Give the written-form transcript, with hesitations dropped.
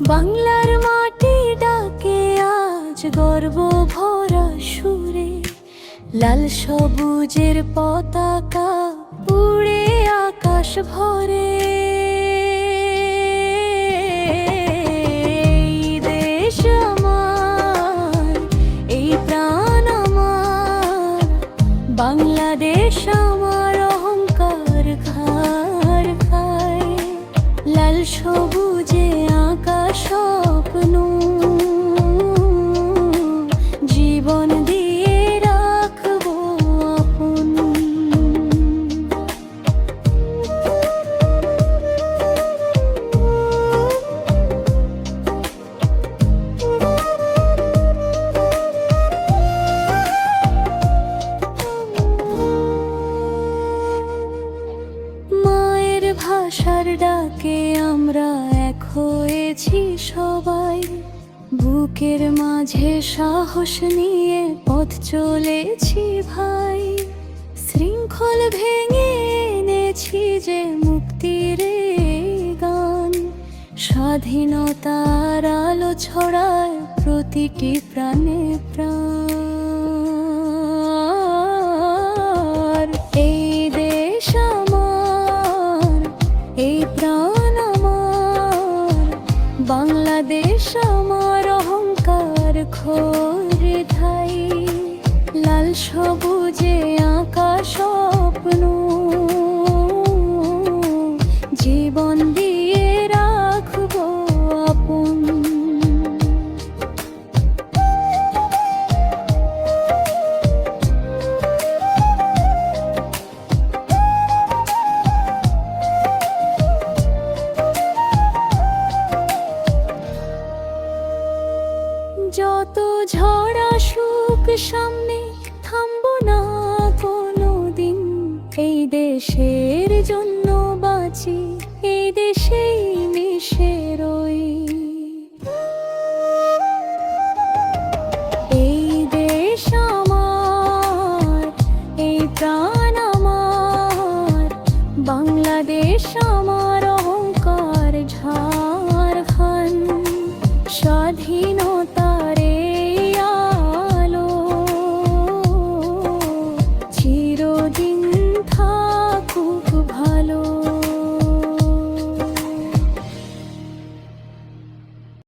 বাংলার মাটি ডাকে আজ গর্ব ভরা সুরে, লাল সবুজের পতাকা উড়ে আকাশ ভরে। এই দেশ আমার, এই প্রাণ আমার, বাংলাদেশ আমার অহংকার ঘাড় খায়। লাল সবুজে আঁকা স্বপ্ন জীবন দিয়ে রাখবো আপন। মায়ের ভাষার ডাকে আমরা এক হয়েছি সবাই, বুকের মাঝে সাহস নিয়ে পথ চলেছি ভাই। শৃঙ্খল ভেঙে এনেছি যে মুক্তির গান, স্বাধীনতার আলো ছড়ায় প্রতিটি প্রাণে প্রাণ। এই দেশ আমার, এই প্রাণ আমার, বাংলাদেশ আমার অহংকার ঘোরে ঠাই। লাল সবুজে আঁকা স্বপ্ন জীবন দিয়ে রাখবো আপন। যত ঝড় আসুক সামনে, থামবো না কোনো দিন। এই দেশের জন্য বাঁচি, এই দেশেই মিশে রই। এই দেশ আমার, এই প্রাণ আমার, বাংলাদেশ আমার।